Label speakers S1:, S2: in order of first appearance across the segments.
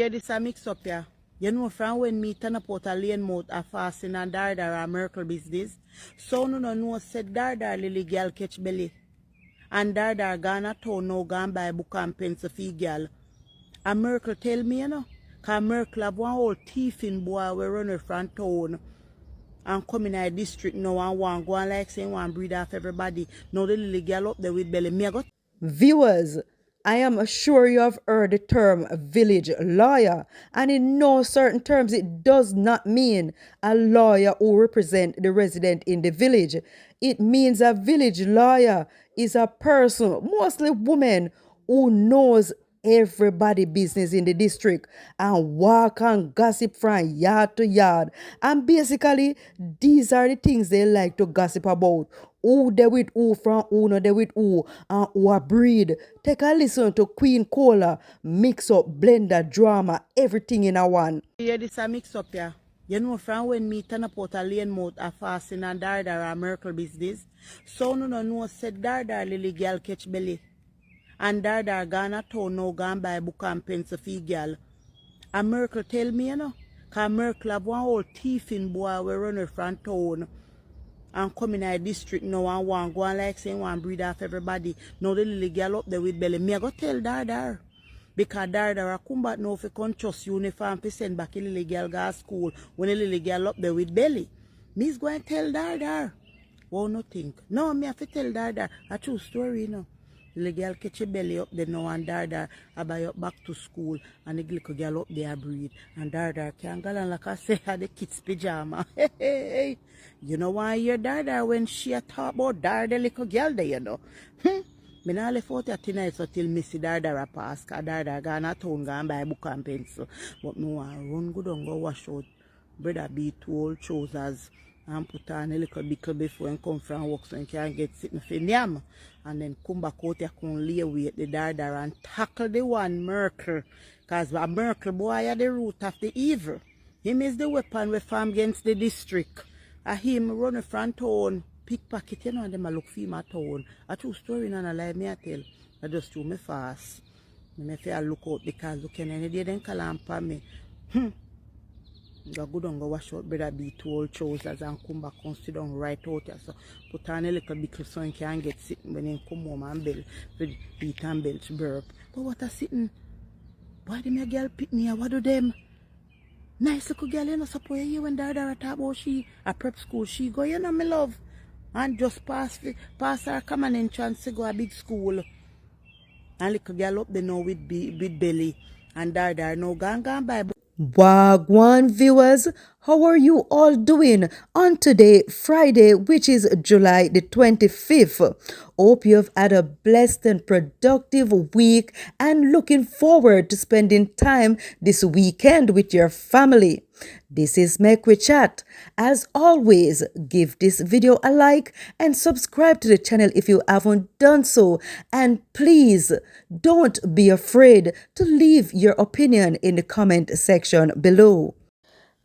S1: Yeah, this a mix up, yeah. You know, from when me turn up out a lane mouth a fasting and Dardar a miracle business, so no know said Dardar lily girl catch belly. And Dardar gone a town now gone buy book and pencil for girl. A miracle tell me, you know, cause miracle have one old thiefing boy we run from town and come in our district now and one go and like saying one breed off everybody. Now the little girl up there with belly. Me I got
S2: Viewers, I am sure you have heard the term village lawyer, and in no certain terms it does not mean a lawyer who represents the resident in the village. It means a village lawyer is a person, mostly woman, who knows everybody business in the district and walk and gossip from yard to yard. And basically, these are the things they like to gossip about. Who they with who, from who no they with who, and who a breed. Take a listen to Queen Cola, mix up, blender, drama, everything in a one.
S1: yeah, this a mix up, yeah. You know, from when me turn up out a lane mouth a fasting and Dardar a miracle business, so no know said Dardar lily girl catch belly. And Dardar gone a town now gone buy book and pencil for girl. A miracle tell me, you know, cause miracle have one old thiefing boy we run from town and come in our district now and one go and like saying one breed off everybody. Now the little girl up there with belly. Me I go tell Dardar. Because Dardar a come back now for come trust uniform to send back a little girl go to school when a little girl up there with belly. Me's going to tell Dardar. Won't no think. No, me have to tell Dardar. A true story, you know. The girl catch a belly up there now and Dardar a buy up back to school and the little girl up there breed. And Dardar can go on like I say the kids pyjama. Hey. You know why you hear Dardar when she a talk about Dardar little girl there, you know. Me not left out here tonight so till me see Dardar a pass. Cause Dardar gone a town go and buy book and pencil. But me want run good and go wash out. Brother be 2 old trousers and put on a little bickle before and come from work so he can get sitting for yam. And then come back out here come lay with the Dardar and tackle the one Merkel. Cause a Merkel boy are the root of the evil. Him is the weapon we farm against the district. A him run from town, pickpocket, you know, and them a look for him at town. A true story and a lie me I tell. I just do me fast. Me feel look out because look any day then call and for me. Go good and go wash out brother be 2 old trousers and come back and sit down right out here. So put on a little bickle so he can get sitting when he come home and belt with eat and belch burp. But what a sitting? Why do me a girl pick me? What do them? Nice little girl, you know, suppose you when Dardar talk about she a prep school, she go, you know, me love. And just pass her common entrance to go a big school. And little girl up there now with belly. And Dardar now gone by.
S2: Wagwan viewers, how are you all doing on today, Friday, which is July the 25th? Hope you have had a blessed and productive week and looking forward to spending time this weekend with your family. This is Make We Chat. As always, give this video a like and subscribe to the channel if you haven't done so. And please don't be afraid to leave your opinion in the comment section below.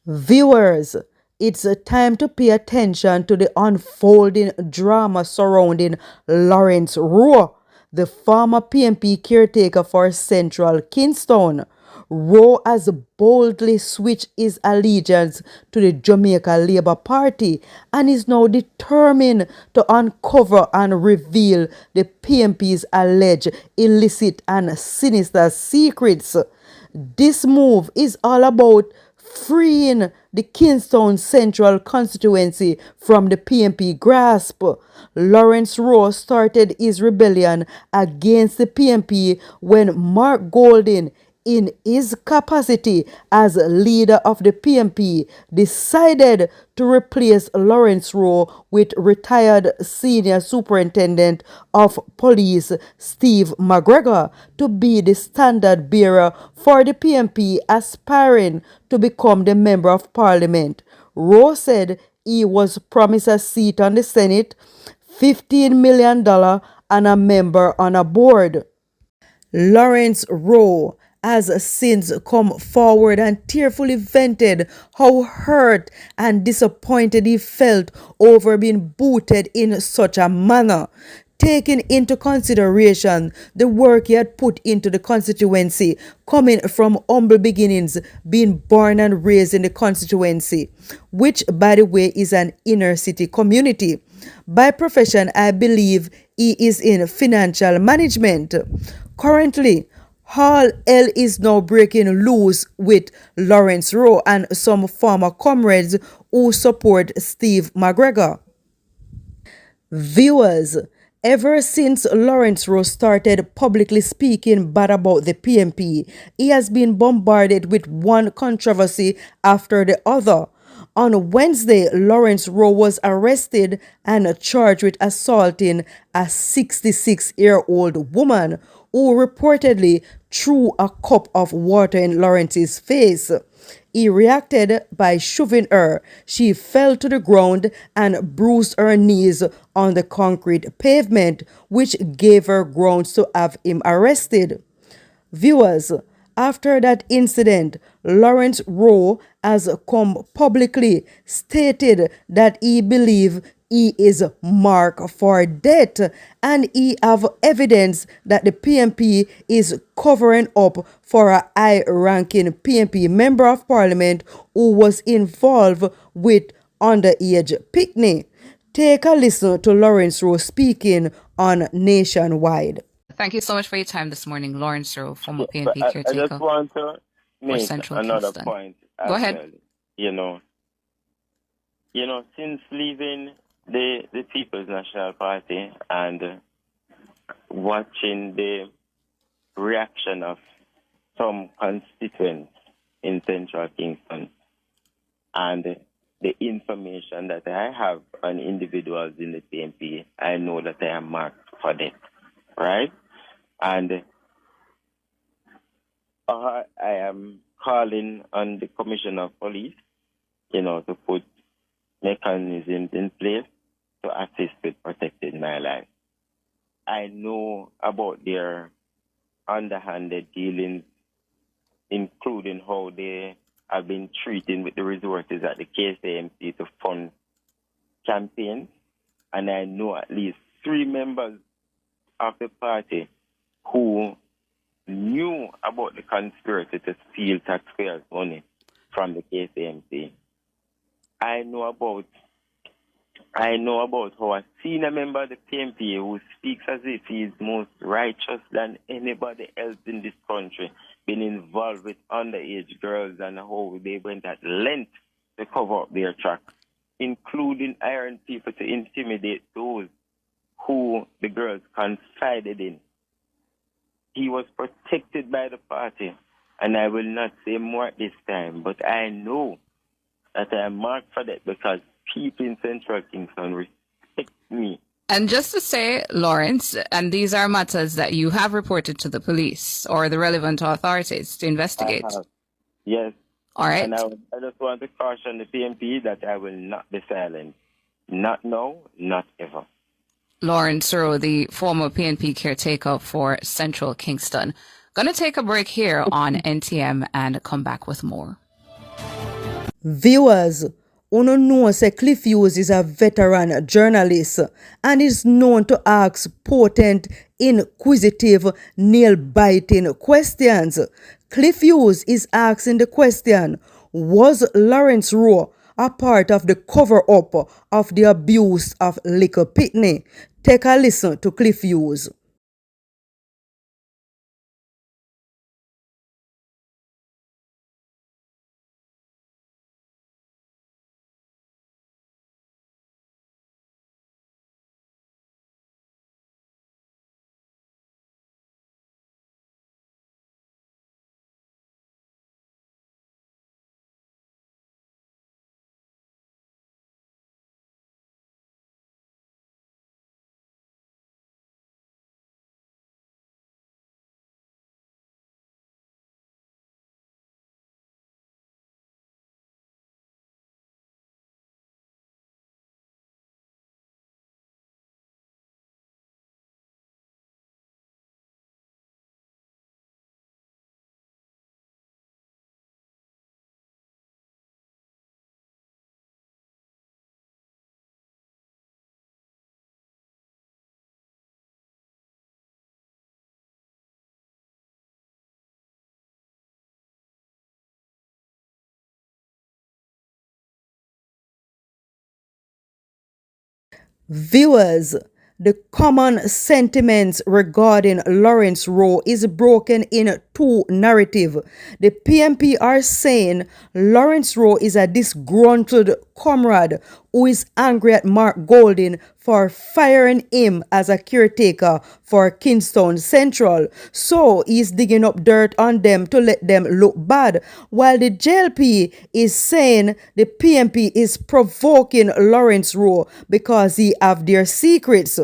S2: Viewers, it's time to pay attention to the unfolding drama surrounding Lawrence Rowe, the former PMP caretaker for Central Kingston. Rowe has boldly switched his allegiance to the Jamaica Labour Party and is now determined to uncover and reveal the PMP's alleged illicit and sinister secrets. This move is all about freeing the Kingston Central constituency from the PMP grasp. Lawrence Rowe started his rebellion against the PMP when Mark Golding, in his capacity as leader of the PMP, decided to replace Lawrence Rowe with retired Senior Superintendent of Police Steve McGregor to be the standard bearer for the PMP aspiring to become the Member of Parliament. Rowe said he was promised a seat on the Senate, $15 million, and a member on a board. Lawrence Rowe has since come forward and tearfully vented how hurt and disappointed he felt over being booted in such a manner. taking into consideration the work he had put into the constituency, coming from humble beginnings, being born and raised in the constituency, which, by the way, is an inner city community. By profession, I believe he is in financial management. Currently, all hell is now breaking loose with Lawrence Rowe and some former comrades who support Steve McGregor. Viewers, ever since Lawrence Rowe started publicly speaking bad about the PMP, he has been bombarded with one controversy after the other. On Wednesday, Lawrence Rowe was arrested and charged with assaulting a 66-year-old woman who reportedly threw a cup of water in Lawrence's face. He reacted by shoving her. She fell to the ground and bruised her knees on the concrete pavement, which gave her grounds to have him arrested. Viewers, after that incident, Lawrence Rowe has come publicly stated that he believes he is marked for death, and he have evidence that the PMP is covering up for a high-ranking PMP member of parliament who was involved with underage picnic. Take a listen to Lawrence Rowe speaking on Nationwide.
S3: Thank you so much for your time this morning, Lawrence Rowe, former
S4: But
S3: PNP
S4: I just
S3: caretaker
S4: want to
S3: for
S4: make
S3: Central
S4: another
S3: Kingston.
S4: point
S3: Go
S4: as
S3: ahead.
S4: well. You know, since leaving the People's National Party and watching the reaction of some constituents in Central Kingston and the information that I have on individuals in the PNP, I know that I am marked for death, right? And I am calling on the Commissioner of Police, to put mechanisms in place to assist with protecting my life. I know about their underhanded dealings, including how they have been treating with the resources at the KCMC to fund campaigns. And I know at least 3 members of the party who knew about the conspiracy to steal taxpayers' money from the KCMC. I know about how a senior member of the PMP who speaks as if he is most righteous than anybody else in this country, been involved with underage girls and how they went at length to cover up their tracks, including hiring people to intimidate those who the girls confided in. He was protected by the party, and I will not say more at this time, but I know that I am marked for that because people in Central Kingston respect me.
S3: And just to say, Lawrence, and these are matters that you have reported to the police or the relevant authorities to investigate.
S4: I have. Yes.
S3: All right.
S4: And I just want to caution the PMP that I will not be silent. Not now, not ever.
S3: Lawrence Rowe, the former PNP caretaker for Central Kingston. Gonna take a break here on NTM and come back with more.
S2: Viewers, uno know say Cliff Hughes is a veteran journalist and is known to ask potent, inquisitive, nail-biting questions. Cliff Hughes is asking the question, was Lawrence Rowe a part of the cover-up of the abuse of Liquor Pitney? Take a listen to Cliff Hughes. Viewers, the common sentiments regarding Lawrence Rowe is broken in two narratives. The PMP are saying Lawrence Rowe is a disgruntled comrade who is angry at Mark Golding for firing him as a caretaker for Kingston Central. So he's digging up dirt on them to let them look bad. While the JLP is saying the PMP is provoking Lawrence Rowe because he have their secrets.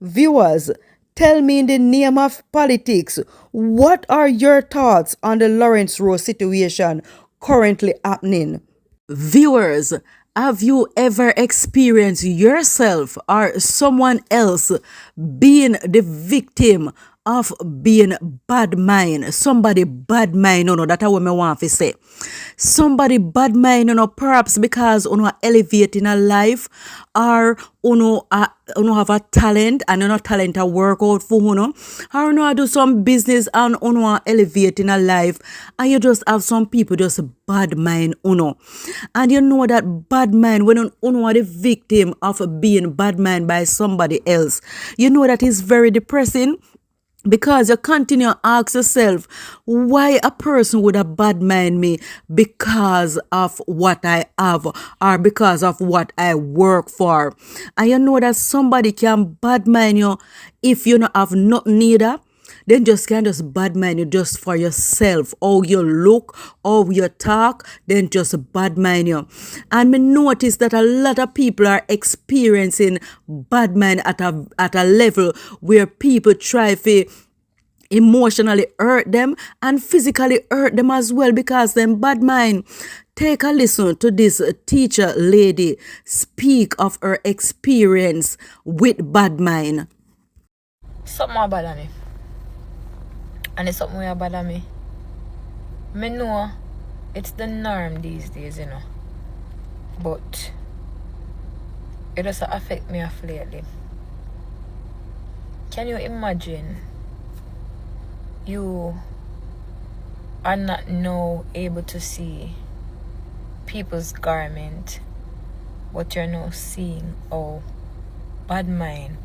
S2: Viewers, tell me in the name of politics, what are your thoughts on the Lawrence Rowe situation currently happening? Viewers, have you ever experienced yourself or someone else being the victim of being bad mind? Somebody bad mind, that's what I want to say. Somebody bad mind, perhaps because elevate in a life or have a talent and talent to work out for or do some business and elevate in a life and you just have some people just bad mind and you know that bad mind when are the victim of being bad mind by somebody else, you know that is very depressing. Because you continue to ask yourself, why a person would have bad mind me because of what I have or because of what I work for. And you know that somebody can bad mind you if you don't have nothing neither. Then just bad mind you just for yourself. How you look, how you talk, then just bad mind you. And me notice that a lot of people are experiencing bad mind at a level where people try to emotionally hurt them and physically hurt them as well because them bad mind. Take a listen to this teacher lady speak of her experience with bad mind.
S5: Something bad me. And it's something way bad me. Me know it's the norm these days, But it doesn't affect me lately. Can you imagine you are not now able to see people's garment, but you're now seeing bad mind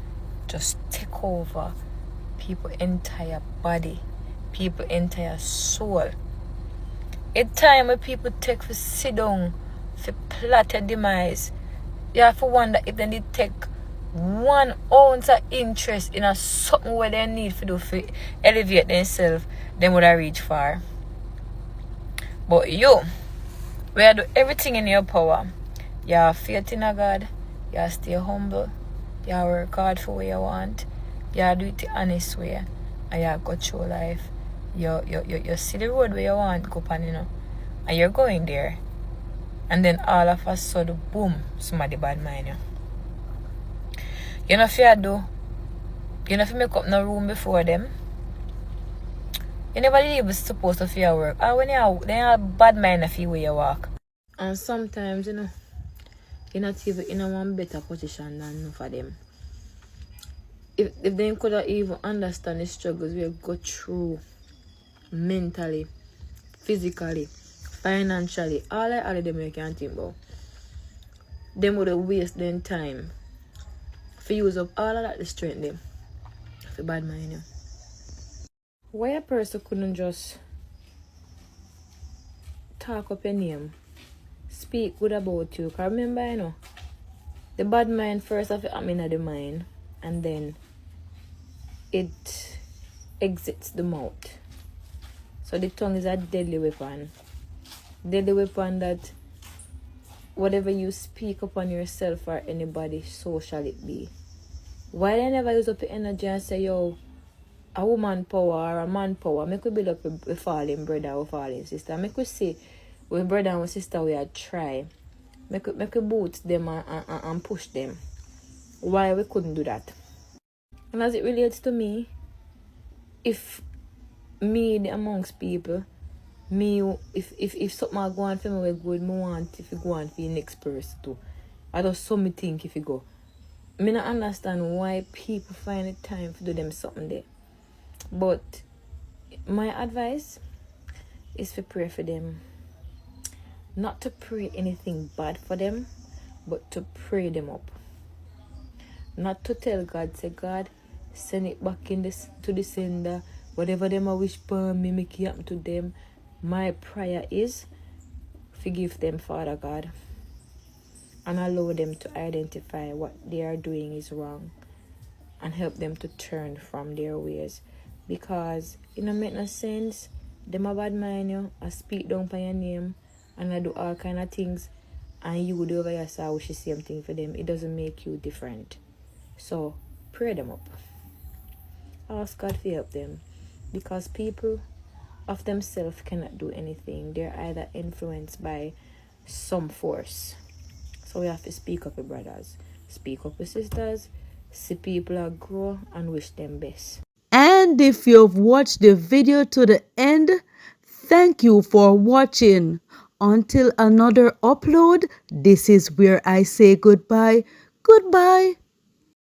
S5: just take over people's entire body, people's entire soul. It's time when people take for sit down, for plot a demise, you have to wonder if they need take 1 ounce of interest in a something where they need to do for elevate themselves, then would I reach far. But you, where do everything in your power. You have faith in a God, you stay humble, you work hard for what you want, you do it the honest way, and you go through life. You see the road where you want to go on, and you're going there. And then all of a sudden, boom, somebody bad mind you. You know if you do, you know if you make up no room before them. You never even supposed to feel work. Or when they have bad mind if you where you walk. And sometimes, you're not even in one better position than enough of them. If they could have even understand the struggles we go through mentally, physically, financially, all of them you can think about. Them would have wasted their time for use up all of that to strengthen them. For bad mind. Why a person couldn't just talk up your name, speak good about you? Because remember, the bad mind first of it happen in the mind, and then it exits the mouth. So the tongue is a deadly weapon. Deadly weapon that whatever you speak upon yourself or anybody, so shall it be. Why they never use up the energy and say, yo, a woman power or a man power, make we build up a falling brother or falling sister. Make we see when brother and sister we are try. Make we boot them and push them. Why we couldn't do that? And as it relates to me, if me amongst people, if something I go on for me good, me want if you go on for the next person too. I just so me think if you go. I don't understand why people find the time to do them something there. But my advice is to pray for them. Not to pray anything bad for them, but to pray them up. Not to tell God, say, God, send it back in this to the sender. Whatever them I wish for me, make it happen to them. My prayer is, forgive them, Father God, and allow them to identify what they are doing is wrong and help them to turn from their ways. Because it don't make no sense. Them a bad mind you, I speak down for your name and I do all kind of things, and you would over here say wish the same thing for them. It doesn't make you different. So pray them up. Ask God to help them. Because people of themselves cannot do anything. They're either influenced by some force. So we have to speak up with brothers, speak up with sisters, see people are grow and wish them best.
S2: And if you've watched the video to the end, thank you for watching. Until another upload, this is where I say goodbye. Goodbye.